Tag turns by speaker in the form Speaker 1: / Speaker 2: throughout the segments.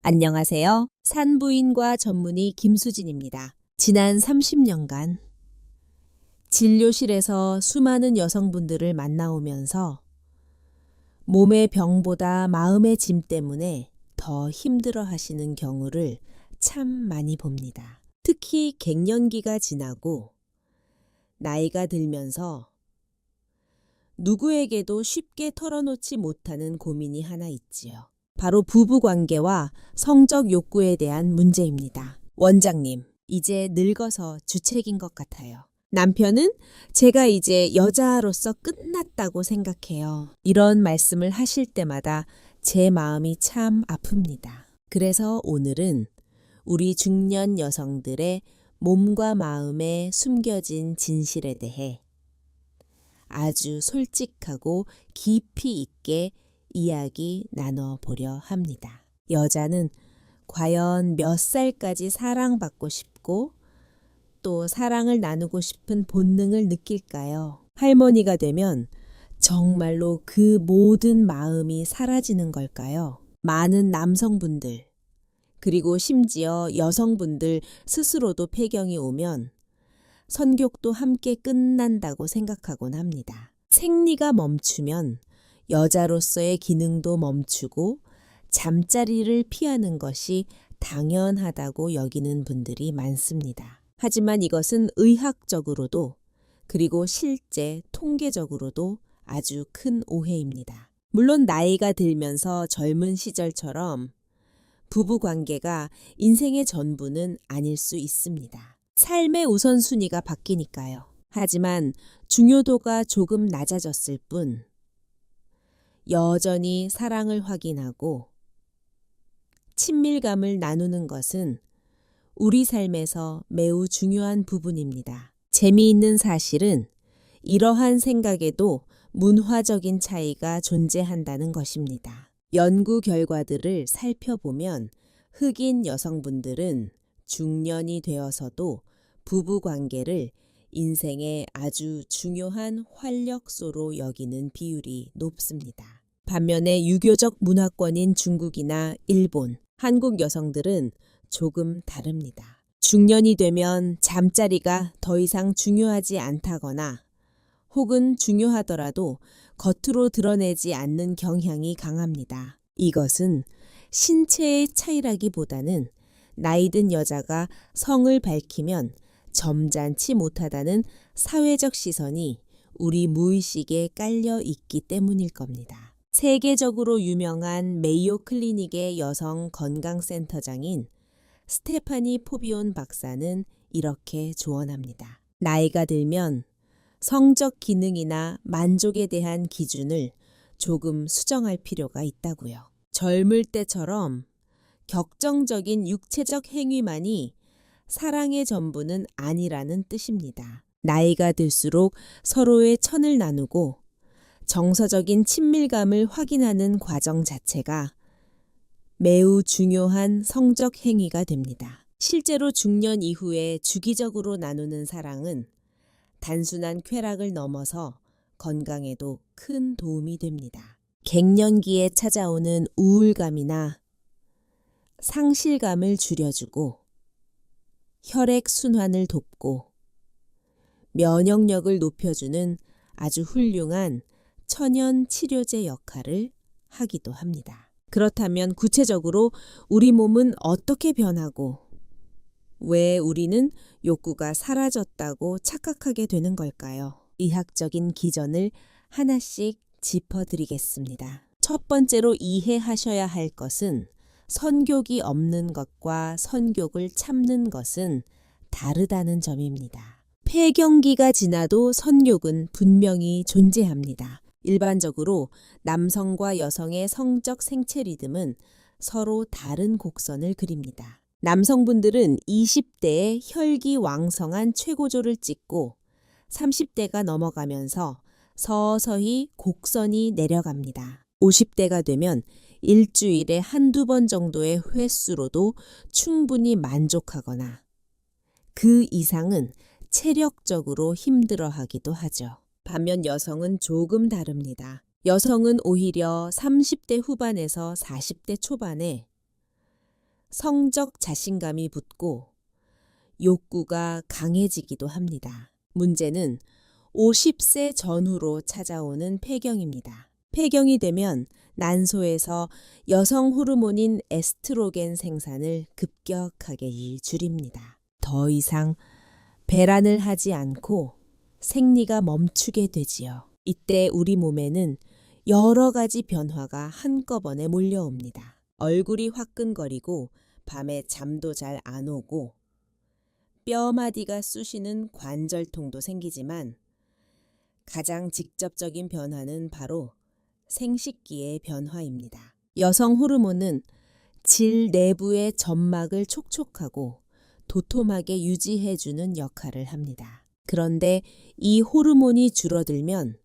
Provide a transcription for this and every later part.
Speaker 1: 안녕하세요. 산부인과 전문의 김수진입니다. 지난 30년간 진료실에서 수많은 여성분들을 만나오면서 몸의 병보다 마음의 짐 때문에 더 힘들어 하시는 경우를 참 많이 봅니다. 특히 갱년기가 지나고 나이가 들면서 누구에게도 쉽게 털어놓지 못하는 고민이 하나 있지요. 바로 부부관계와 성적 욕구에 대한 문제입니다. 원장님, 이제 늙어서 주책인 것 같아요. 남편은 제가 이제 여자로서 끝났다고 생각해요. 이런 말씀을 하실 때마다 제 마음이 참 아픕니다. 그래서 오늘은 우리 중년 여성들의 몸과 마음에 숨겨진 진실에 대해 아주 솔직하고 깊이 있게 이야기 나눠보려 합니다. 여자는 과연 몇 살까지 사랑받고 싶고 또 사랑을 나누고 싶은 본능을 느낄까요? 할머니가 되면 정말로 그 모든 마음이 사라지는 걸까요? 많은 남성분들, 그리고 심지어 여성분들 스스로도 폐경이 오면 선교도 함께 끝난다고 생각하곤 합니다. 생리가 멈추면 여자로서의 기능도 멈추고 잠자리를 피하는 것이 당연하다고 여기는 분들이 많습니다. 하지만 이것은 의학적으로도 그리고 실제 통계적으로도 아주 큰 오해입니다. 물론 나이가 들면서 젊은 시절처럼 부부관계가 인생의 전부는 아닐 수 있습니다. 삶의 우선순위가 바뀌니까요. 하지만 중요도가 조금 낮아졌을 뿐 여전히 사랑을 확인하고 친밀감을 나누는 것은 우리 삶에서 매우 중요한 부분입니다. 재미있는 사실은 이러한 생각에도 문화적인 차이가 존재한다는 것입니다. 연구 결과들을 살펴보면 흑인 여성분들은 중년이 되어서도 부부관계를 인생의 아주 중요한 활력소로 여기는 비율이 높습니다. 반면에 유교적 문화권인 중국이나 일본, 한국 여성들은 조금 다릅니다. 중년이 되면 잠자리가 더 이상 중요하지 않다거나 혹은 중요하더라도 겉으로 드러내지 않는 경향이 강합니다. 이것은 신체의 차이라기보다는 나이든 여자가 성을 밝히면 점잖지 못하다는 사회적 시선이 우리 무의식에 깔려 있기 때문일 겁니다. 세계적으로 유명한 메이오 클리닉의 여성 건강센터장인 스테파니 포비온 박사는 이렇게 조언합니다. 나이가 들면 성적 기능이나 만족에 대한 기준을 조금 수정할 필요가 있다고요. 젊을 때처럼 격정적인 육체적 행위만이 사랑의 전부는 아니라는 뜻입니다. 나이가 들수록 서로의 천을 나누고 정서적인 친밀감을 확인하는 과정 자체가 매우 중요한 성적 행위가 됩니다. 실제로 중년 이후에 주기적으로 나누는 사랑은 단순한 쾌락을 넘어서 건강에도 큰 도움이 됩니다. 갱년기에 찾아오는 우울감이나 상실감을 줄여주고 혈액순환을 돕고 면역력을 높여주는 아주 훌륭한 천연 치료제 역할을 하기도 합니다. 그렇다면 구체적으로 우리 몸은 어떻게 변하고 왜 우리는 욕구가 사라졌다고 착각하게 되는 걸까요? 의학적인 기전을 하나씩 짚어드리겠습니다. 첫 번째로 이해하셔야 할 것은 선욕이 없는 것과 선욕을 참는 것은 다르다는 점입니다. 폐경기가 지나도 선욕은 분명히 존재합니다. 일반적으로 남성과 여성의 성적 생체 리듬은 서로 다른 곡선을 그립니다. 남성분들은 20대에 혈기왕성한 최고조를 찍고 30대가 넘어가면서 서서히 곡선이 내려갑니다. 50대가 되면 일주일에 한두 번 정도의 횟수로도 충분히 만족하거나 그 이상은 체력적으로 힘들어하기도 하죠. 반면 여성은 조금 다릅니다. 여성은 오히려 30대 후반에서 40대 초반에 성적 자신감이 붙고 욕구가 강해지기도 합니다. 문제는 50세 전후로 찾아오는 폐경입니다. 폐경이 되면 난소에서 여성 호르몬인 에스트로겐 생산을 급격하게 줄입니다. 더 이상 배란을 하지 않고 생리가 멈추게 되지요. 이때 우리 몸에는 여러 가지 변화가 한꺼번에 몰려옵니다. 얼굴이 화끈거리고 밤에 잠도 잘 안 오고 뼈마디가 쑤시는 관절통도 생기지만 가장 직접적인 변화는 바로 생식기의 변화입니다. 여성 호르몬은 질 내부의 점막을 촉촉하고 도톰하게 유지해주는 역할을 합니다. 그런데 이 호르몬이 줄어들면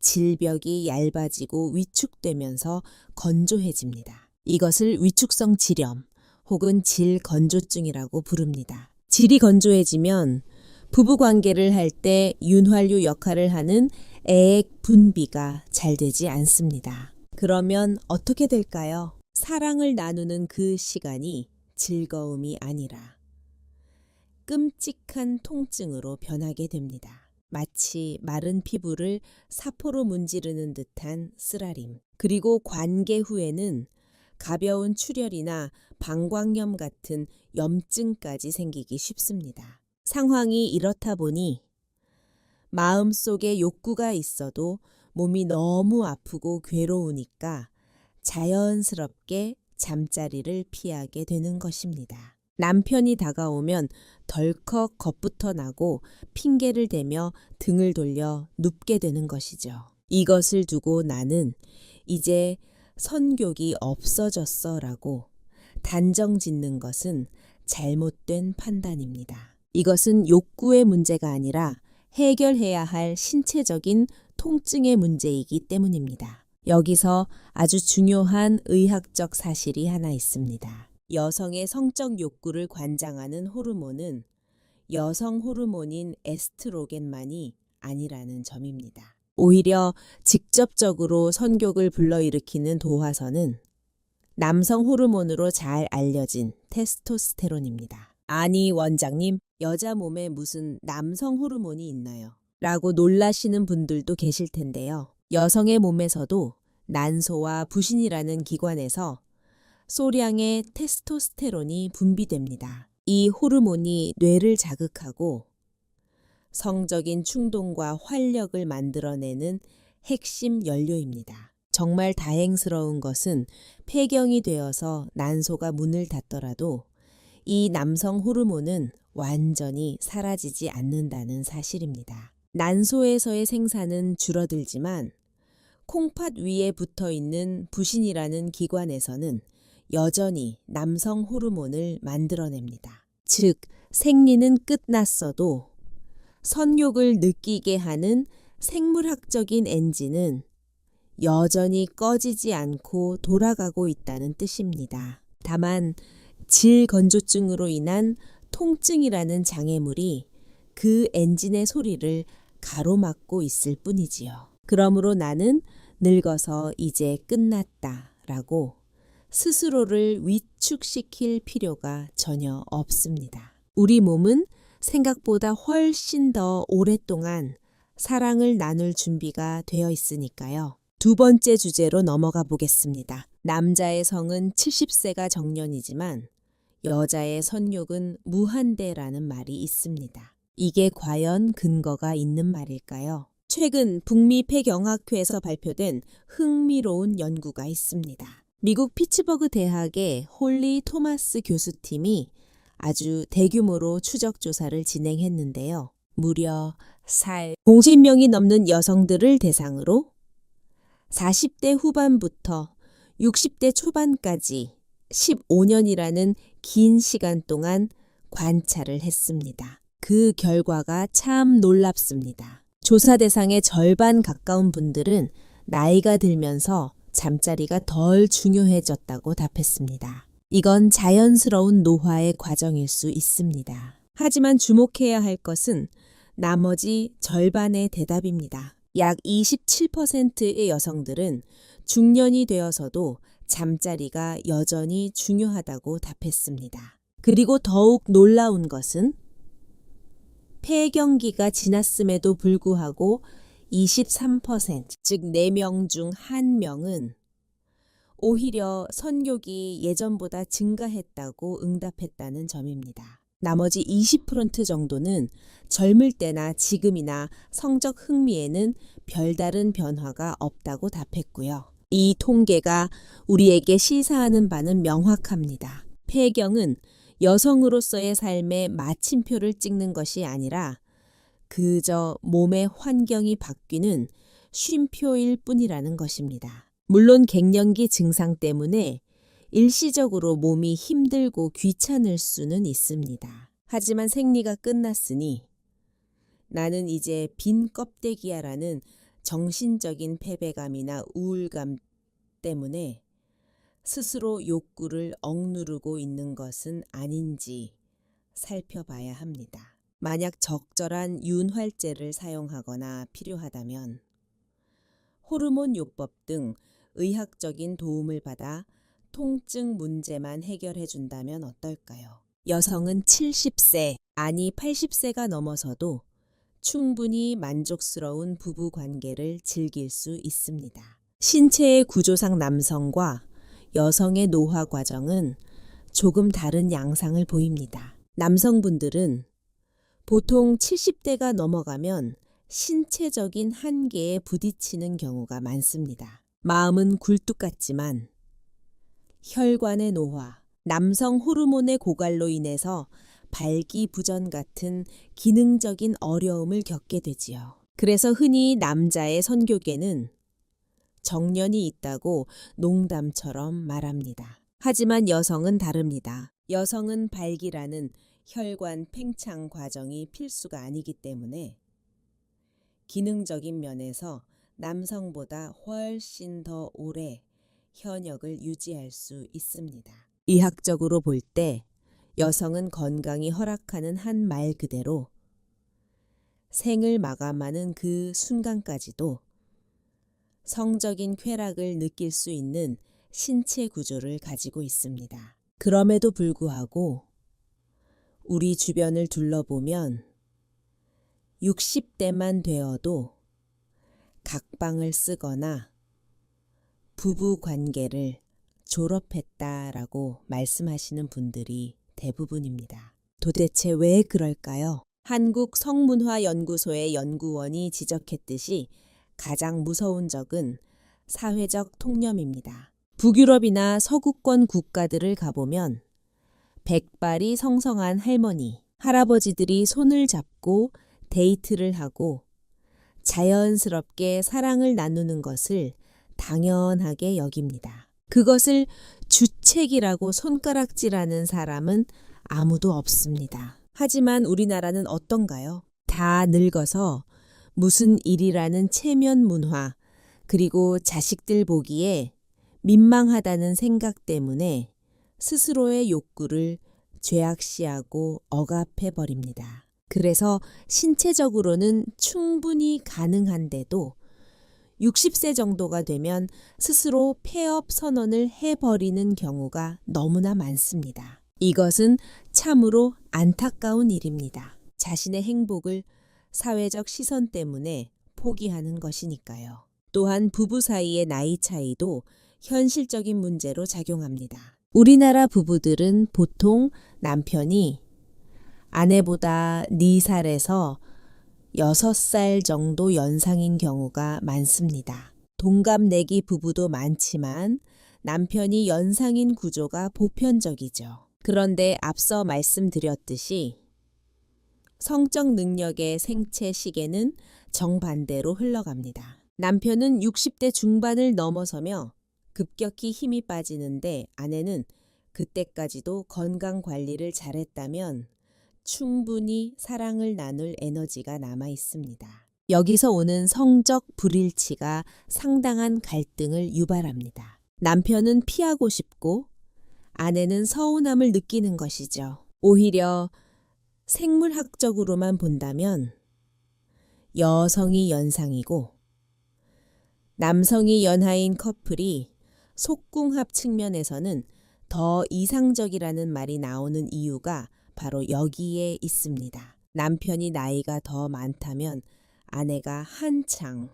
Speaker 1: 질벽이 얇아지고 위축되면서 건조해집니다. 이것을 위축성 질염 혹은 질건조증이라고 부릅니다. 질이 건조해지면 부부관계를 할 때 윤활유 역할을 하는 애액 분비가 잘 되지 않습니다. 그러면 어떻게 될까요? 사랑을 나누는 그 시간이 즐거움이 아니라 끔찍한 통증으로 변하게 됩니다. 마치 마른 피부를 사포로 문지르는 듯한 쓰라림. 그리고 관계 후에는 가벼운 출혈이나 방광염 같은 염증까지 생기기 쉽습니다. 상황이 이렇다 보니 마음속에 욕구가 있어도 몸이 너무 아프고 괴로우니까 자연스럽게 잠자리를 피하게 되는 것입니다. 남편이 다가오면 덜컥 겁부터 나고 핑계를 대며 등을 돌려 눕게 되는 것이죠. 이것을 두고 나는 이제 선욕이 없어졌어 라고 단정 짓는 것은 잘못된 판단입니다. 이것은 욕구의 문제가 아니라 해결해야 할 신체적인 통증의 문제이기 때문입니다. 여기서 아주 중요한 의학적 사실이 하나 있습니다. 여성의 성적 욕구를 관장하는 호르몬은 여성 호르몬인 에스트로겐만이 아니라는 점입니다. 오히려 직접적으로 선욕을 불러일으키는 도화선은 남성 호르몬으로 잘 알려진 테스토스테론입니다. 아니 원장님, 여자 몸에 무슨 남성 호르몬이 있나요? 라고 놀라시는 분들도 계실 텐데요. 여성의 몸에서도 난소와 부신이라는 기관에서 소량의 테스토스테론이 분비됩니다. 이 호르몬이 뇌를 자극하고 성적인 충동과 활력을 만들어내는 핵심 연료입니다. 정말 다행스러운 것은 폐경이 되어서 난소가 문을 닫더라도 이 남성 호르몬은 완전히 사라지지 않는다는 사실입니다. 난소에서의 생산은 줄어들지만 콩팥 위에 붙어 있는 부신이라는 기관에서는 여전히 남성 호르몬을 만들어냅니다. 즉, 생리는 끝났어도 선욕을 느끼게 하는 생물학적인 엔진은 여전히 꺼지지 않고 돌아가고 있다는 뜻입니다. 다만 질건조증으로 인한 통증이라는 장애물이 그 엔진의 소리를 가로막고 있을 뿐이지요. 그러므로 나는 늙어서 이제 끝났다라고 스스로를 위축시킬 필요가 전혀 없습니다. 우리 몸은 생각보다 훨씬 더 오랫동안 사랑을 나눌 준비가 되어 있으니까요. 두 번째 주제로 넘어가 보겠습니다. 남자의 성은 70세가 정년이지만 여자의 선욕은 무한대라는 말이 있습니다. 이게 과연 근거가 있는 말일까요? 최근 북미 폐경학회에서 발표된 흥미로운 연구가 있습니다. 미국 피츠버그 대학의 홀리 토마스 교수팀이 아주 대규모로 추적 조사를 진행했는데요. 무려 50명이 넘는 여성들을 대상으로 40대 후반부터 60대 초반까지 15년이라는 긴 시간 동안 관찰을 했습니다. 그 결과가 참 놀랍습니다. 조사 대상의 절반 가까운 분들은 나이가 들면서 잠자리가 덜 중요해졌다고 답했습니다. 이건 자연스러운 노화의 과정일 수 있습니다. 하지만 주목해야 할 것은 나머지 절반의 대답입니다. 약 27%의 여성들은 중년이 되어서도 잠자리가 여전히 중요하다고 답했습니다. 그리고 더욱 놀라운 것은 폐경기가 지났음에도 불구하고 23%, 즉 4명 중 1명은 오히려 선욕이 예전보다 증가했다고 응답했다는 점입니다. 나머지 20% 정도는 젊을 때나 지금이나 성적 흥미에는 별다른 변화가 없다고 답했고요. 이 통계가 우리에게 시사하는 바는 명확합니다. 폐경은 여성으로서의 삶에 마침표를 찍는 것이 아니라 그저 몸의 환경이 바뀌는 쉼표일 뿐이라는 것입니다. 물론 갱년기 증상 때문에 일시적으로 몸이 힘들고 귀찮을 수는 있습니다. 하지만 생리가 끝났으니 나는 이제 빈 껍데기야라는 정신적인 패배감이나 우울감 때문에 스스로 욕구를 억누르고 있는 것은 아닌지 살펴봐야 합니다. 만약 적절한 윤활제를 사용하거나 필요하다면 호르몬 요법 등 의학적인 도움을 받아 통증 문제만 해결해 준다면 어떨까요? 여성은 70세, 아니 80세가 넘어서도 충분히 만족스러운 부부 관계를 즐길 수 있습니다. 신체의 구조상 남성과 여성의 노화 과정은 조금 다른 양상을 보입니다. 남성분들은 보통 70대가 넘어가면 신체적인 한계에 부딪히는 경우가 많습니다. 마음은 굴뚝 같지만 혈관의 노화, 남성 호르몬의 고갈로 인해서 발기부전 같은 기능적인 어려움을 겪게 되지요. 그래서 흔히 남자의 선교계는 정년이 있다고 농담처럼 말합니다. 하지만 여성은 다릅니다. 여성은 발기라는 혈관 팽창 과정이 필수가 아니기 때문에 기능적인 면에서 남성보다 훨씬 더 오래 현역을 유지할 수 있습니다. 의학적으로 볼 때 여성은 건강이 허락하는 한 말 그대로 생을 마감하는 그 순간까지도 성적인 쾌락을 느낄 수 있는 신체 구조를 가지고 있습니다. 그럼에도 불구하고 우리 주변을 둘러보면 60대만 되어도 각방을 쓰거나 부부 관계를 졸업했다라고 말씀하시는 분들이 대부분입니다. 도대체 왜 그럴까요? 한국성문화연구소의 연구원이 지적했듯이 가장 무서운 적은 사회적 통념입니다. 북유럽이나 서구권 국가들을 가보면 백발이 성성한 할머니, 할아버지들이 손을 잡고 데이트를 하고 자연스럽게 사랑을 나누는 것을 당연하게 여깁니다. 그것을 주책이라고 손가락질하는 사람은 아무도 없습니다. 하지만 우리나라는 어떤가요? 다 늙어서 무슨 일이라는 체면 문화, 그리고 자식들 보기에 민망하다는 생각 때문에 스스로의 욕구를 죄악시하고 억압해버립니다. 그래서 신체적으로는 충분히 가능한데도 60세 정도가 되면 스스로 폐업 선언을 해버리는 경우가 너무나 많습니다. 이것은 참으로 안타까운 일입니다. 자신의 행복을 사회적 시선 때문에 포기하는 것이니까요. 또한 부부 사이의 나이 차이도 현실적인 문제로 작용합니다. 우리나라 부부들은 보통 남편이 아내보다 4살에서 6살 정도 연상인 경우가 많습니다. 동갑내기 부부도 많지만 남편이 연상인 구조가 보편적이죠. 그런데 앞서 말씀드렸듯이 성적 능력의 생체 시계는 정반대로 흘러갑니다. 남편은 60대 중반을 넘어서며 급격히 힘이 빠지는데 아내는 그때까지도 건강 관리를 잘했다면 충분히 사랑을 나눌 에너지가 남아 있습니다. 여기서 오는 성적 불일치가 상당한 갈등을 유발합니다. 남편은 피하고 싶고 아내는 서운함을 느끼는 것이죠. 오히려 생물학적으로만 본다면 여성이 연상이고 남성이 연하인 커플이 속궁합 측면에서는 더 이상적이라는 말이 나오는 이유가 바로 여기에 있습니다. 남편이 나이가 더 많다면 아내가 한창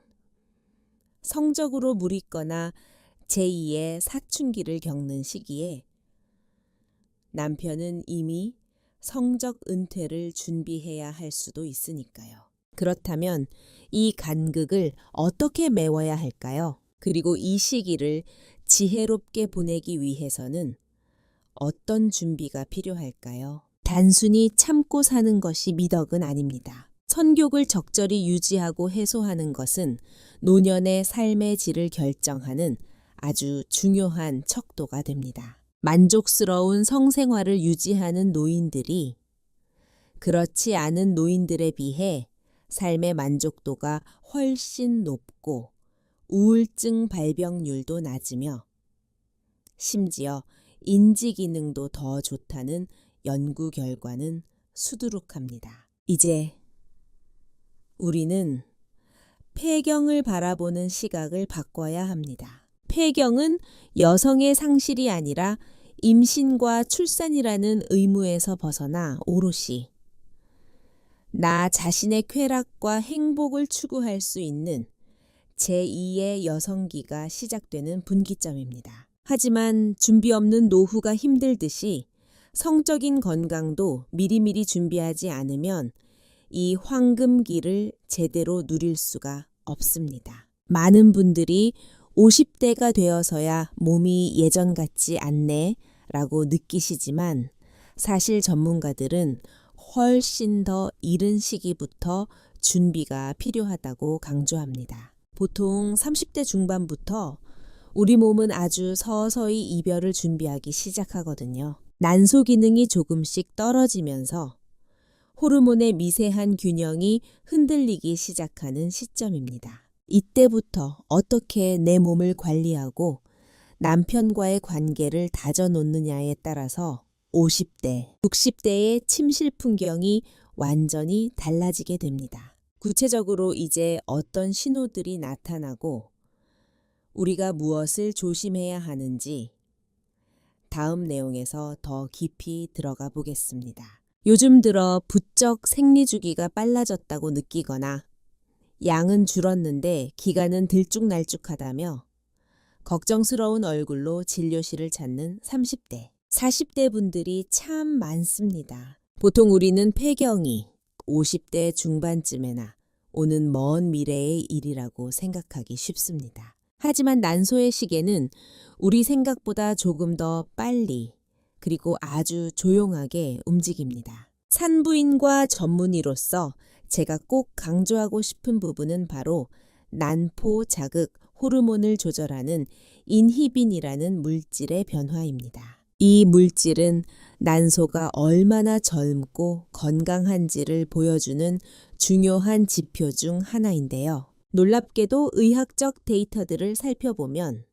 Speaker 1: 성적으로 무리거나 제2의 사춘기를 겪는 시기에 남편은 이미 성적 은퇴를 준비해야 할 수도 있으니까요. 그렇다면 이 간극을 어떻게 메워야 할까요? 그리고 이 시기를 지혜롭게 보내기 위해서는 어떤 준비가 필요할까요? 단순히 참고 사는 것이 미덕은 아닙니다. 선교를 적절히 유지하고 해소하는 것은 노년의 삶의 질을 결정하는 아주 중요한 척도가 됩니다. 만족스러운 성생활을 유지하는 노인들이 그렇지 않은 노인들에 비해 삶의 만족도가 훨씬 높고 우울증 발병률도 낮으며 심지어 인지 기능도 더 좋다는 연구 결과는 수두룩합니다. 이제 우리는 폐경을 바라보는 시각을 바꿔야 합니다. 폐경은 여성의 상실이 아니라 임신과 출산이라는 의무에서 벗어나 오롯이 나 자신의 쾌락과 행복을 추구할 수 있는 제2의 여성기가 시작되는 분기점입니다. 하지만 준비 없는 노후가 힘들듯이 성적인 건강도 미리미리 준비하지 않으면 이 황금기를 제대로 누릴 수가 없습니다. 많은 분들이 50대가 되어서야 몸이 예전 같지 않네 라고 느끼시지만 사실 전문가들은 훨씬 더 이른 시기부터 준비가 필요하다고 강조합니다. 보통 30대 중반부터 우리 몸은 아주 서서히 이별을 준비하기 시작하거든요. 난소 기능이 조금씩 떨어지면서 호르몬의 미세한 균형이 흔들리기 시작하는 시점입니다. 이때부터 어떻게 내 몸을 관리하고 남편과의 관계를 다져놓느냐에 따라서 50대, 60대의 침실 풍경이 완전히 달라지게 됩니다. 구체적으로 이제 어떤 신호들이 나타나고 우리가 무엇을 조심해야 하는지 다음 내용에서 더 깊이 들어가 보겠습니다. 요즘 들어 부쩍 생리주기가 빨라졌다고 느끼거나 양은 줄었는데 기간은 들쭉날쭉하다며 걱정스러운 얼굴로 진료실을 찾는 30대, 40대 분들이 참 많습니다. 보통 우리는 폐경이 50대 중반쯤에나 오는 먼 미래의 일이라고 생각하기 쉽습니다. 하지만 난소의 시계는 우리 생각보다 조금 더 빨리 그리고 아주 조용하게 움직입니다. 산부인과 전문의로서 제가 꼭 강조하고 싶은 부분은 바로 난포 자극 호르몬을 조절하는 인히빈이라는 물질의 변화입니다. 이 물질은 난소가 얼마나 젊고 건강한지를 보여주는 중요한 지표 중 하나인데요. 놀랍게도 의학적 데이터들을 살펴보면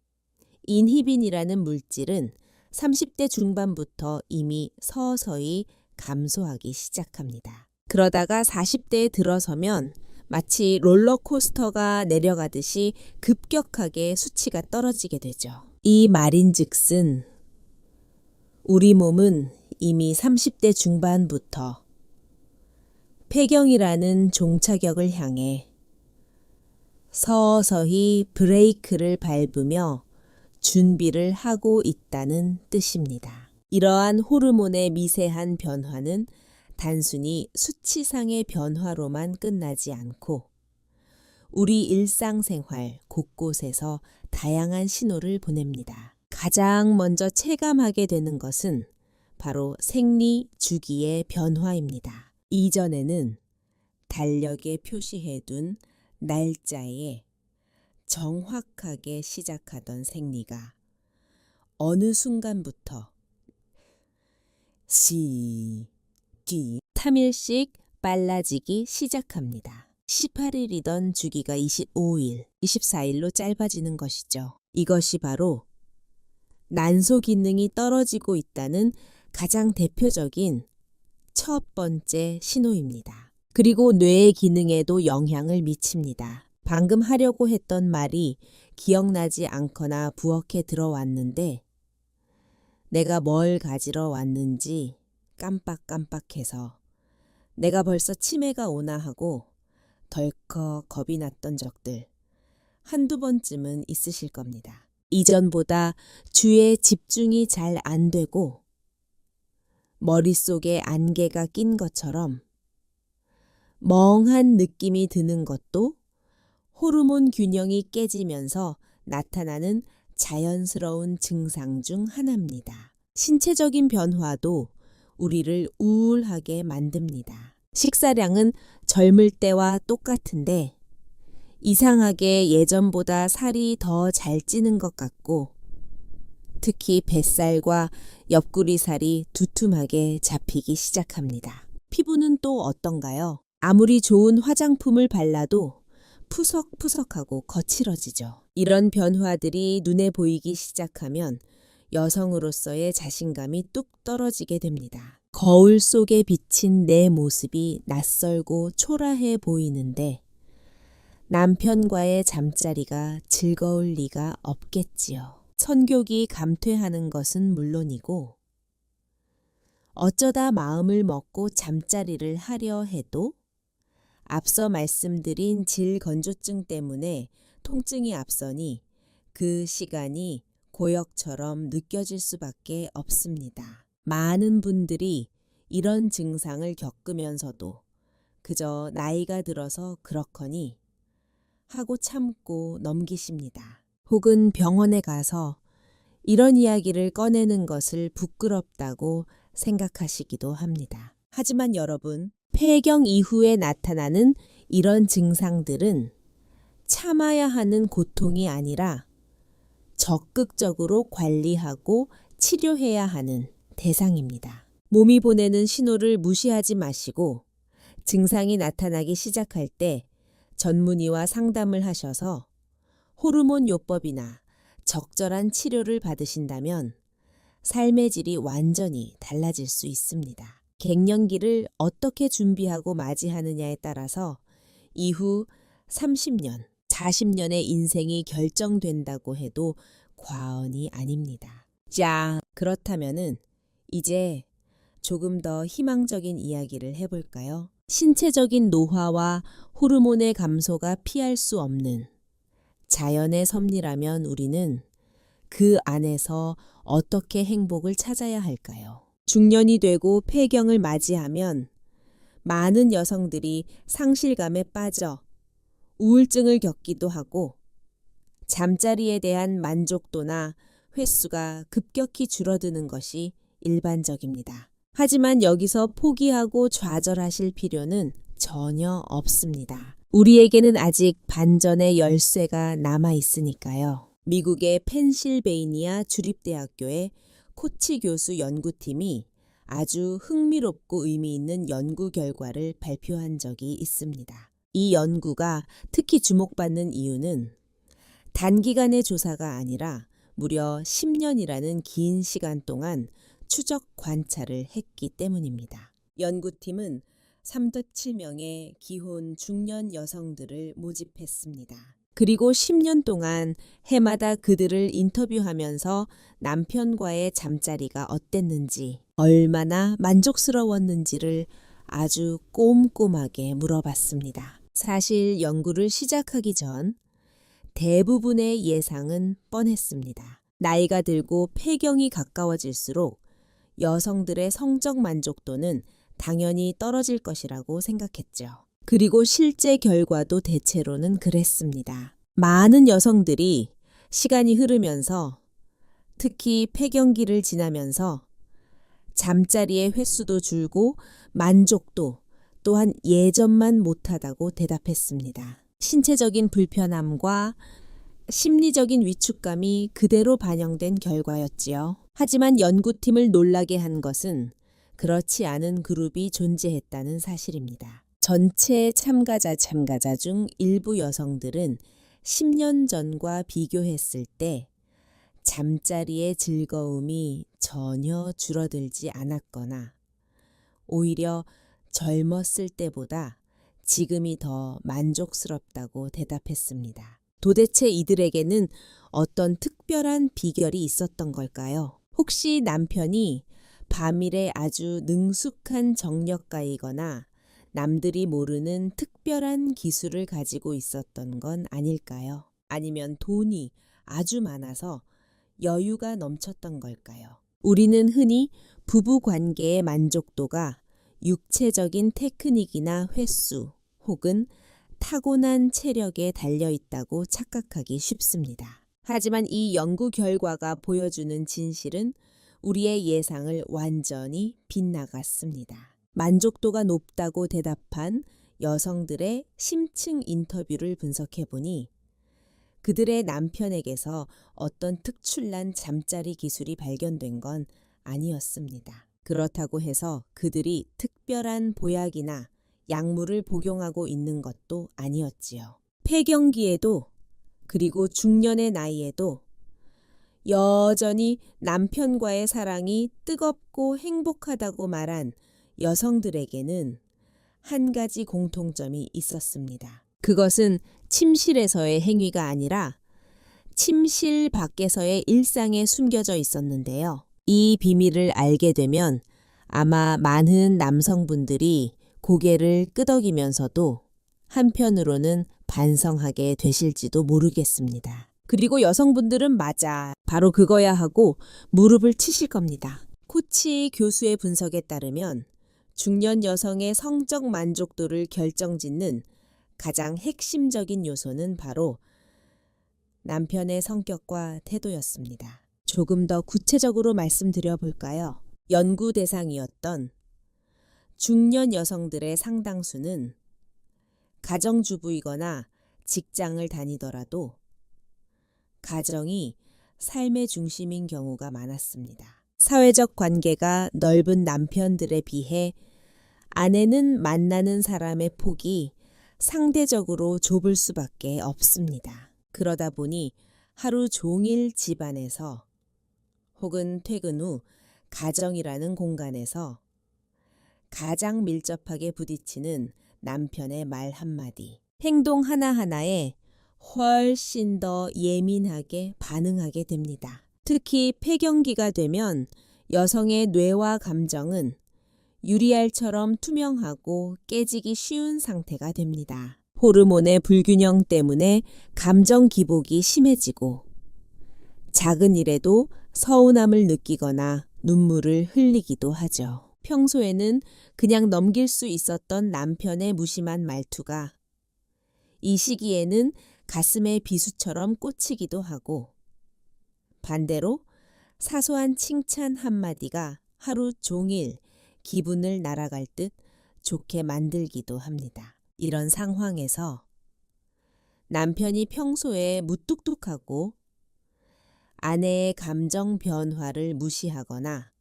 Speaker 1: 인히빈이라는 물질은 30대 중반부터 이미 서서히 감소하기 시작합니다. 그러다가 40대에 들어서면 마치 롤러코스터가 내려가듯이 급격하게 수치가 떨어지게 되죠. 이 말인즉슨 우리 몸은 이미 30대 중반부터 폐경이라는 종착역을 향해 서서히 브레이크를 밟으며 준비를 하고 있다는 뜻입니다. 이러한 호르몬의 미세한 변화는 단순히 수치상의 변화로만 끝나지 않고 우리 일상생활 곳곳에서 다양한 신호를 보냅니다. 가장 먼저 체감하게 되는 것은 바로 생리 주기의 변화입니다. 이전에는 달력에 표시해둔 날짜에 정확하게 시작하던 생리가 어느 순간부터 3일씩 빨라지기 시작합니다. 18일이던 주기가 25일, 24일로 짧아지는 것이죠. 이것이 바로 난소 기능이 떨어지고 있다는 가장 대표적인 첫 번째 신호입니다. 그리고 뇌의 기능에도 영향을 미칩니다. 방금 하려고 했던 말이 기억나지 않거나 부엌에 들어왔는데 내가 뭘 가지러 왔는지 깜빡깜빡해서 내가 벌써 치매가 오나 하고 덜컥 겁이 났던 적들 한두 번쯤은 있으실 겁니다. 이전보다 주에 집중이 잘 안 되고 머릿속에 안개가 낀 것처럼 멍한 느낌이 드는 것도 호르몬 균형이 깨지면서 나타나는 자연스러운 증상 중 하나입니다. 신체적인 변화도 우리를 우울하게 만듭니다. 식사량은 젊을 때와 똑같은데 이상하게 예전보다 살이 더 잘 찌는 것 같고 특히 뱃살과 옆구리 살이 두툼하게 잡히기 시작합니다. 피부는 또 어떤가요? 아무리 좋은 화장품을 발라도 푸석푸석하고 거칠어지죠. 이런 변화들이 눈에 보이기 시작하면 여성으로서의 자신감이 뚝 떨어지게 됩니다. 거울 속에 비친 내 모습이 낯설고 초라해 보이는데 남편과의 잠자리가 즐거울 리가 없겠지요. 선교기 감퇴하는 것은 물론이고 어쩌다 마음을 먹고 잠자리를 하려 해도 앞서 말씀드린 질건조증 때문에 통증이 앞서니 그 시간이 고역처럼 느껴질 수밖에 없습니다. 많은 분들이 이런 증상을 겪으면서도 그저 나이가 들어서 그렇거니 하고 참고 넘기십니다. 혹은 병원에 가서 이런 이야기를 꺼내는 것을 부끄럽다고 생각하시기도 합니다. 하지만 여러분, 폐경 이후에 나타나는 이런 증상들은 참아야 하는 고통이 아니라 적극적으로 관리하고 치료해야 하는 대상입니다. 몸이 보내는 신호를 무시하지 마시고 증상이 나타나기 시작할 때 전문의와 상담을 하셔서 호르몬 요법이나 적절한 치료를 받으신다면 삶의 질이 완전히 달라질 수 있습니다. 갱년기를 어떻게 준비하고 맞이하느냐에 따라서 이후 30년, 40년의 인생이 결정된다고 해도 과언이 아닙니다. 자, 그렇다면은 이제 조금 더 희망적인 이야기를 해볼까요? 신체적인 노화와 호르몬의 감소가 피할 수 없는 자연의 섭리라면 우리는 그 안에서 어떻게 행복을 찾아야 할까요? 중년이 되고 폐경을 맞이하면 많은 여성들이 상실감에 빠져 우울증을 겪기도 하고 잠자리에 대한 만족도나 횟수가 급격히 줄어드는 것이 일반적입니다. 하지만 여기서 포기하고 좌절하실 필요는 전혀 없습니다. 우리에게는 아직 반전의 열쇠가 남아 있으니까요. 미국의 펜실베이니아 주립대학교의 코치 교수 연구팀이 아주 흥미롭고 의미 있는 연구 결과를 발표한 적이 있습니다. 이 연구가 특히 주목받는 이유는 단기간의 조사가 아니라 무려 10년이라는 긴 시간 동안 추적 관찰을 했기 때문입니다. 연구팀은 307명의 기혼 중년 여성들을 모집했습니다. 그리고 10년 동안 해마다 그들을 인터뷰하면서 남편과의 잠자리가 어땠는지, 얼마나 만족스러웠는지를 아주 꼼꼼하게 물어봤습니다. 사실 연구를 시작하기 전 대부분의 예상은 뻔했습니다. 나이가 들고 폐경이 가까워질수록 여성들의 성적 만족도는 당연히 떨어질 것이라고 생각했죠. 그리고 실제 결과도 대체로는 그랬습니다. 많은 여성들이 시간이 흐르면서 특히 폐경기를 지나면서 잠자리의 횟수도 줄고 만족도 또한 예전만 못하다고 대답했습니다. 신체적인 불편함과 심리적인 위축감이 그대로 반영된 결과였지요. 하지만 연구팀을 놀라게 한 것은 그렇지 않은 그룹이 존재했다는 사실입니다. 전체 참가자 중 일부 여성들은 10년 전과 비교했을 때 잠자리의 즐거움이 전혀 줄어들지 않았거나 오히려 젊었을 때보다 지금이 더 만족스럽다고 대답했습니다. 도대체 이들에게는 어떤 특별한 비결이 있었던 걸까요? 혹시 남편이 바밀에 아주 능숙한 정력가이거나 남들이 모르는 특별한 기술을 가지고 있었던 건 아닐까요? 아니면 돈이 아주 많아서 여유가 넘쳤던 걸까요? 우리는 흔히 부부 관계의 만족도가 육체적인 테크닉이나 횟수 혹은 타고난 체력에 달려 있다고 착각하기 쉽습니다. 하지만 이 연구 결과가 보여주는 진실은 우리의 예상을 완전히 빗나갔습니다. 만족도가 높다고 대답한 여성들의 심층 인터뷰를 분석해보니 그들의 남편에게서 어떤 특출난 잠자리 기술이 발견된 건 아니었습니다. 그렇다고 해서 그들이 특별한 보약이나 약물을 복용하고 있는 것도 아니었지요. 폐경기에도 그리고 중년의 나이에도 여전히 남편과의 사랑이 뜨겁고 행복하다고 말한 여성들에게는 한 가지 공통점이 있었습니다. 그것은 침실에서의 행위가 아니라 침실 밖에서의 일상에 숨겨져 있었는데요. 이 비밀을 알게 되면 아마 많은 남성분들이 고개를 끄덕이면서도 한편으로는 반성하게 되실지도 모르겠습니다. 그리고 여성분들은 맞아, 바로 그거야 하고 무릎을 치실 겁니다. 코치 교수의 분석에 따르면 중년 여성의 성적 만족도를 결정짓는 가장 핵심적인 요소는 바로 남편의 성격과 태도였습니다. 조금 더 구체적으로 말씀드려 볼까요? 연구 대상이었던 중년 여성들의 상당수는 가정주부이거나 직장을 다니더라도 가정이 삶의 중심인 경우가 많았습니다. 사회적 관계가 넓은 남편들에 비해 아내는 만나는 사람의 폭이 상대적으로 좁을 수밖에 없습니다. 그러다 보니 하루 종일 집안에서 혹은 퇴근 후 가정이라는 공간에서 가장 밀접하게 부딪히는 남편의 말 한마디, 행동 하나하나에 훨씬 더 예민하게 반응하게 됩니다. 특히 폐경기가 되면 여성의 뇌와 감정은 유리알처럼 투명하고 깨지기 쉬운 상태가 됩니다. 호르몬의 불균형 때문에 감정 기복이 심해지고 작은 일에도 서운함을 느끼거나 눈물을 흘리기도 하죠. 평소에는 그냥 넘길 수 있었던 남편의 무심한 말투가 이 시기에는 가슴에 비수처럼 꽂히기도 하고 반대로 사소한 칭찬 한마디가 하루 종일 기분을 날아갈 듯 좋게 만들기도 합니다. 이런 상황에서 남편이 평소에 무뚝뚝하고 아내의 감정 변화를 무시하거나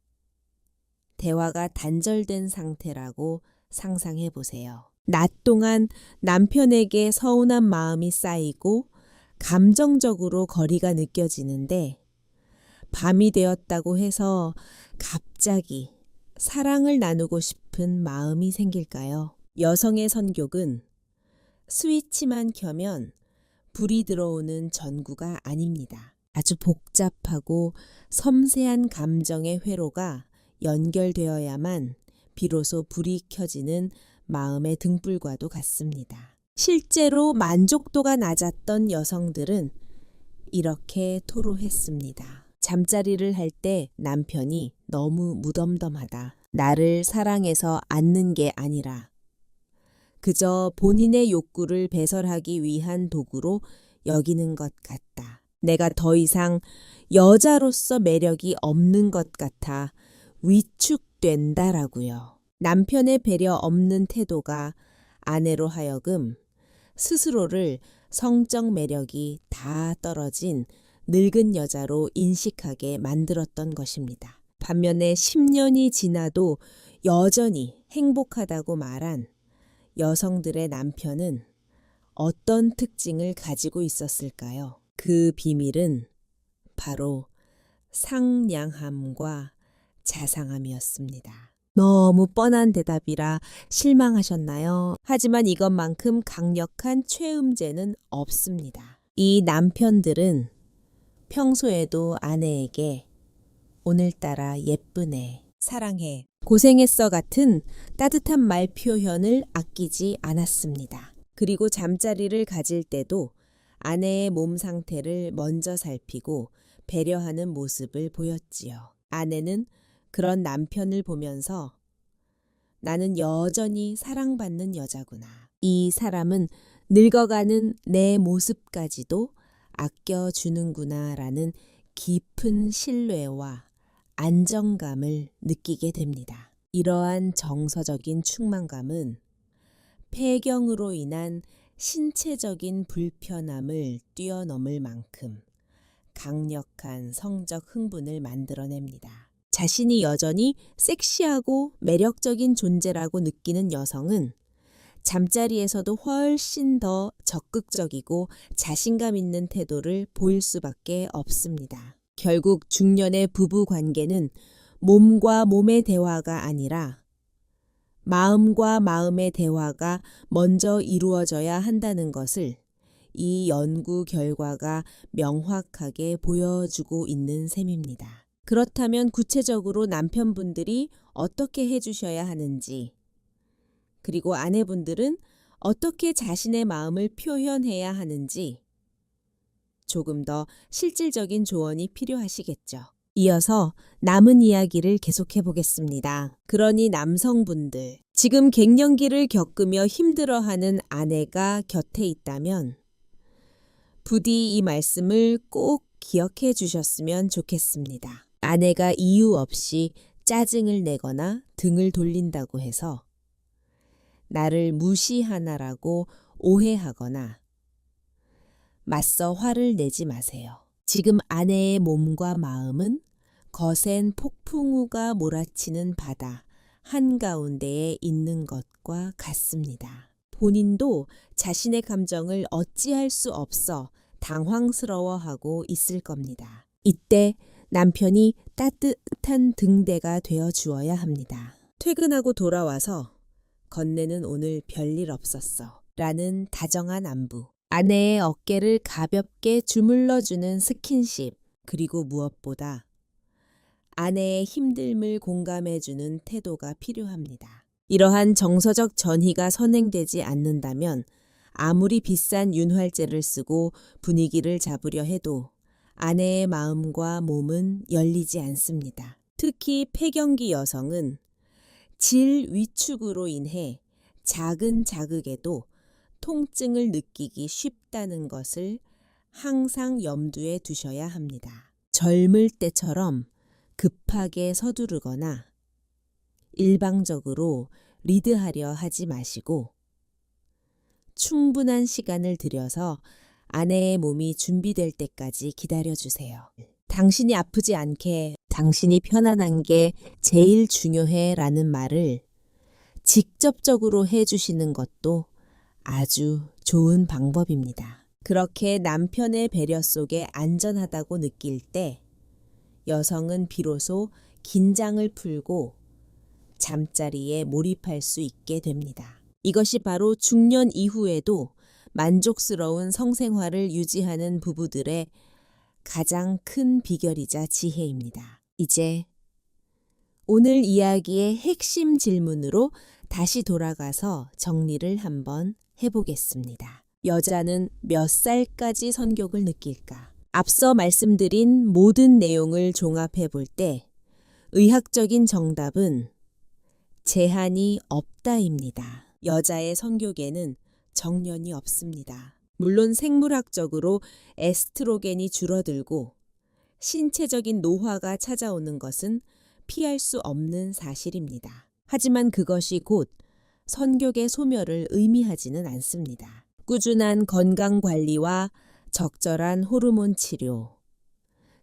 Speaker 1: 대화가 단절된 상태라고 상상해 보세요. 낮 동안 남편에게 서운한 마음이 쌓이고 감정적으로 거리가 느껴지는데 밤이 되었다고 해서 갑자기 사랑을 나누고 싶은 마음이 생길까요? 여성의 성격은 스위치만 켜면 불이 들어오는 전구가 아닙니다. 아주 복잡하고 섬세한 감정의 회로가 연결되어야만 비로소 불이 켜지는 마음의 등불과도 같습니다. 실제로 만족도가 낮았던 여성들은 이렇게 토로했습니다. 잠자리를 할 때 남편이 너무 무덤덤하다. 나를 사랑해서 안는 게 아니라 그저 본인의 욕구를 배설하기 위한 도구로 여기는 것 같다. 내가 더 이상 여자로서 매력이 없는 것 같아 위축된다라고요. 남편의 배려 없는 태도가 아내로 하여금 스스로를 성적 매력이 다 떨어진 늙은 여자로 인식하게 만들었던 것입니다. 반면에 10년이 지나도 여전히 행복하다고 말한 여성들의 남편은 어떤 특징을 가지고 있었을까요? 그 비밀은 바로 상냥함과 자상함이었습니다. 너무 뻔한 대답이라 실망하셨나요? 하지만 이것만큼 강력한 최음제는 없습니다. 이 남편들은 평소에도 아내에게 오늘따라 예쁘네, 사랑해, 고생했어 같은 따뜻한 말 표현을 아끼지 않았습니다. 그리고 잠자리를 가질 때도 아내의 몸 상태를 먼저 살피고 배려하는 모습을 보였지요. 아내는 그런 남편을 보면서 나는 여전히 사랑받는 여자구나. 이 사람은 늙어가는 내 모습까지도 아껴주는구나 라는 깊은 신뢰와 안정감을 느끼게 됩니다. 이러한 정서적인 충만감은 폐경으로 인한 신체적인 불편함을 뛰어넘을 만큼 강력한 성적 흥분을 만들어냅니다. 자신이 여전히 섹시하고 매력적인 존재라고 느끼는 여성은 잠자리에서도 훨씬 더 적극적이고 자신감 있는 태도를 보일 수밖에 없습니다. 결국 중년의 부부 관계는 몸과 몸의 대화가 아니라 마음과 마음의 대화가 먼저 이루어져야 한다는 것을 이 연구 결과가 명확하게 보여주고 있는 셈입니다. 그렇다면 구체적으로 남편분들이 어떻게 해주셔야 하는지, 그리고 아내분들은 어떻게 자신의 마음을 표현해야 하는지 조금 더 실질적인 조언이 필요하시겠죠. 이어서 남은 이야기를 계속해 보겠습니다. 그러니 남성분들, 지금 갱년기를 겪으며 힘들어하는 아내가 곁에 있다면 부디 이 말씀을 꼭 기억해 주셨으면 좋겠습니다. 아내가 이유 없이 짜증을 내거나 등을 돌린다고 해서 나를 무시하나라고 오해하거나 맞서 화를 내지 마세요. 지금 아내의 몸과 마음은 거센 폭풍우가 몰아치는 바다 한가운데에 있는 것과 같습니다. 본인도 자신의 감정을 어찌할 수 없어 당황스러워하고 있을 겁니다. 이때 남편이 따뜻한 등대가 되어 주어야 합니다. 퇴근하고 돌아와서 건네는 오늘 별일 없었어 라는 다정한 안부, 아내의 어깨를 가볍게 주물러주는 스킨십, 그리고 무엇보다 아내의 힘듦을 공감해주는 태도가 필요합니다. 이러한 정서적 전이가 선행되지 않는다면 아무리 비싼 윤활제를 쓰고 분위기를 잡으려 해도 아내의 마음과 몸은 열리지 않습니다. 특히 폐경기 여성은 질 위축으로 인해 작은 자극에도 통증을 느끼기 쉽다는 것을 항상 염두에 두셔야 합니다. 젊을 때처럼 급하게 서두르거나 일방적으로 리드하려 하지 마시고 충분한 시간을 들여서 아내의 몸이 준비될 때까지 기다려주세요. 당신이 아프지 않게, 당신이 편안한 게 제일 중요해 라는 말을 직접적으로 해주시는 것도 아주 좋은 방법입니다. 그렇게 남편의 배려 속에 안전하다고 느낄 때 여성은 비로소 긴장을 풀고 잠자리에 몰입할 수 있게 됩니다. 이것이 바로 중년 이후에도 만족스러운 성생활을 유지하는 부부들의 가장 큰 비결이자 지혜입니다. 이제 오늘 이야기의 핵심 질문으로 다시 돌아가서 정리를 한번 해보겠습니다. 여자는 몇 살까지 성욕을 느낄까? 앞서 말씀드린 모든 내용을 종합해 볼 때 의학적인 정답은 제한이 없다입니다. 여자의 성욕에는 정년이 없습니다. 물론 생물학적으로 에스트로겐이 줄어들고 신체적인 노화가 찾아오는 것은 피할 수 없는 사실입니다. 하지만 그것이 곧 성욕의 소멸을 의미하지는 않습니다. 꾸준한 건강관리와 적절한 호르몬 치료,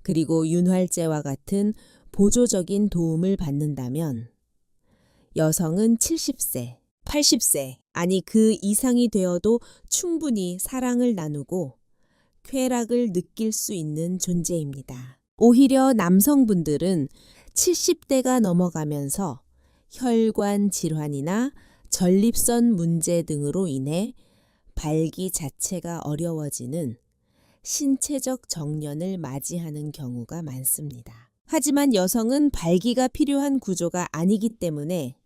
Speaker 1: 그리고 윤활제와 같은 보조적인 도움을 받는다면 여성은 70세, 80세, 아니 그 이상이 되어도 충분히 사랑을 나누고 쾌락을 느낄 수 있는 존재입니다. 오히려 남성분들은 70대가 넘어가면서 혈관 질환이나 전립선 문제 등으로 인해 발기 자체가 어려워지는 신체적 정년을 맞이하는 경우가 많습니다. 하지만 여성은 발기가 필요한 구조가 아니기 때문에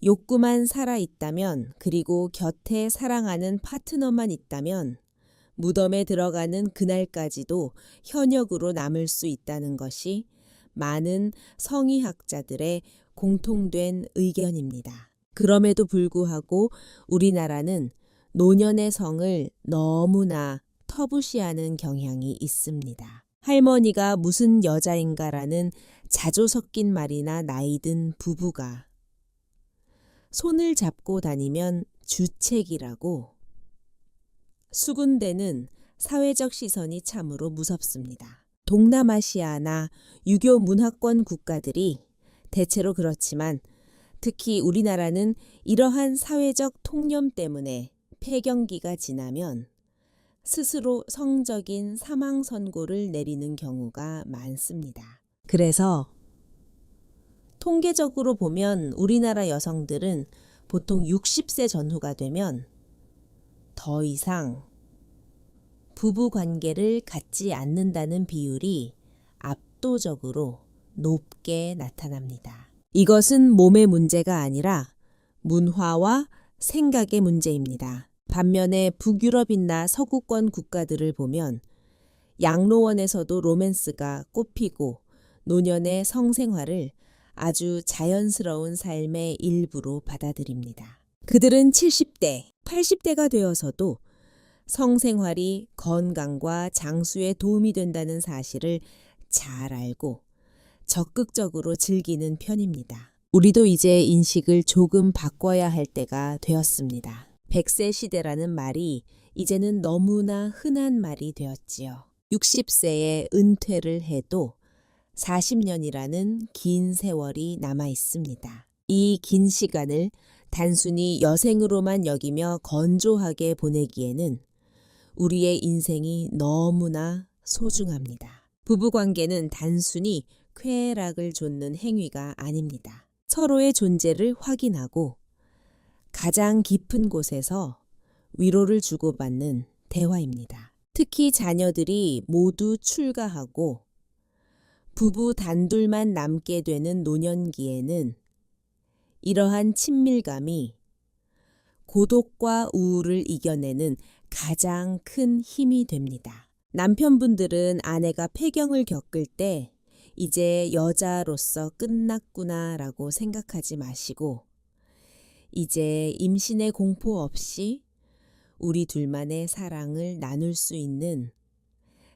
Speaker 1: 욕구만 살아있다면, 그리고 곁에 사랑하는 파트너만 있다면 무덤에 들어가는 그날까지도 현역으로 남을 수 있다는 것이 많은 성의학자들의 공통된 의견입니다. 그럼에도 불구하고 우리나라는 노년의 성을 너무나 터부시하는 경향이 있습니다. 할머니가 무슨 여자인가라는 자조 섞인 말이나 나이든 부부가 손을 잡고 다니면 주책이라고 수군대는 사회적 시선이 참으로 무섭습니다. 동남아시아나 유교 문화권 국가들이 대체로 그렇지만 특히 우리나라는 이러한 사회적 통념 때문에 폐경기가 지나면 스스로 성적인 사망 선고를 내리는 경우가 많습니다. 그래서 통계적으로 보면 우리나라 여성들은 보통 60세 전후가 되면 더 이상 부부 관계를 갖지 않는다는 비율이 압도적으로 높게 나타납니다. 이것은 몸의 문제가 아니라 문화와 생각의 문제입니다. 반면에 북유럽이나 서구권 국가들을 보면 양로원에서도 로맨스가 꽃피고 노년의 성생활을 아주 자연스러운 삶의 일부로 받아들입니다. 그들은 70대, 80대가 되어서도 성생활이 건강과 장수에 도움이 된다는 사실을 잘 알고 적극적으로 즐기는 편입니다. 우리도 이제 인식을 조금 바꿔야 할 때가 되었습니다. 100세 시대라는 말이 이제는 너무나 흔한 말이 되었지요. 60세에 은퇴를 해도 40년이라는 긴 세월이 남아 있습니다. 이 긴 시간을 단순히 여생으로만 여기며 건조하게 보내기에는 우리의 인생이 너무나 소중합니다. 부부관계는 단순히 쾌락을 좇는 행위가 아닙니다. 서로의 존재를 확인하고 가장 깊은 곳에서 위로를 주고받는 대화입니다. 특히 자녀들이 모두 출가하고 부부 단둘만 남게 되는 노년기에는 이러한 친밀감이 고독과 우울을 이겨내는 가장 큰 힘이 됩니다. 남편분들은 아내가 폐경을 겪을 때 이제 여자로서 끝났구나라고 생각하지 마시고 이제 임신의 공포 없이 우리 둘만의 사랑을 나눌 수 있는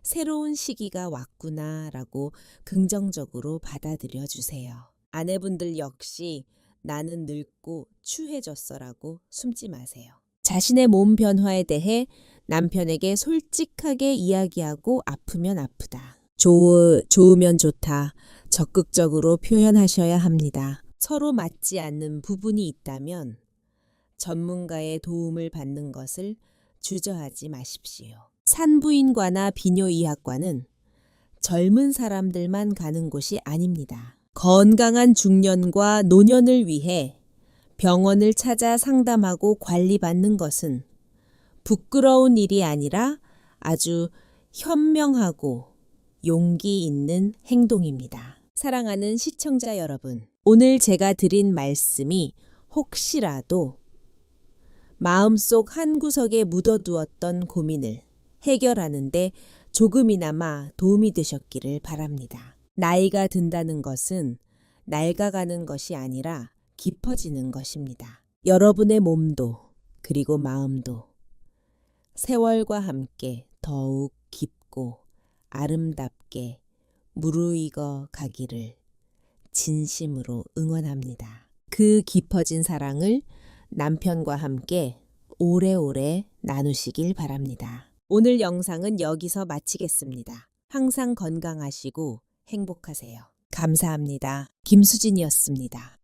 Speaker 1: 새로운 시기가 왔구나라고 긍정적으로 받아들여 주세요. 아내분들 역시 나는 늙고 추해졌어라고 숨지 마세요. 자신의 몸 변화에 대해 남편에게 솔직하게 이야기하고 아프면 아프다. 좋으면 좋다. 적극적으로 표현하셔야 합니다. 서로 맞지 않는 부분이 있다면 전문가의 도움을 받는 것을 주저하지 마십시오. 산부인과나 비뇨의학과는 젊은 사람들만 가는 곳이 아닙니다. 건강한 중년과 노년을 위해 병원을 찾아 상담하고 관리받는 것은 부끄러운 일이 아니라 아주 현명하고 용기 있는 행동입니다. 사랑하는 시청자 여러분, 오늘 제가 드린 말씀이 혹시라도 마음속 한구석에 묻어두었던 고민을 해결하는데 조금이나마 도움이 되셨기를 바랍니다. 나이가 든다는 것은 낡아가는 것이 아니라 깊어지는 것입니다. 여러분의 몸도 그리고 마음도 세월과 함께 더욱 깊고 아름답게 무르익어 가기를 진심으로 응원합니다. 그 깊어진 사랑을 남편과 함께 오래오래 나누시길 바랍니다. 오늘 영상은 여기서 마치겠습니다. 항상 건강하시고 행복하세요. 감사합니다. 김수진이었습니다.